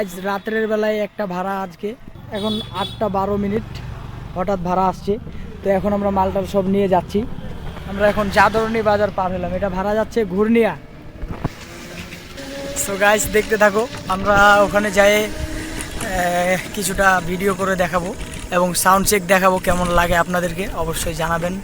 Guys রাতের বেলায় একটা ভাড়া আজকে এখন 8:12 হঠাৎ ভাড়া আসছে। তো এখন আমরা মালটাল সব নিয়ে যাচ্ছি। আমরা এখন জাদরনি বাজার পার হলাম, এটা ভাড়া যাচ্ছে ঘূর্ণিয়া। সো গাইজ দেখতে থাকো, আমরা ওখানে যাই কিছুটা ভিডিও করে দেখাবো এবং সাউন্ড চেক দেখাবো, কেমন লাগে আপনাদেরকে অবশ্যই জানাবেন।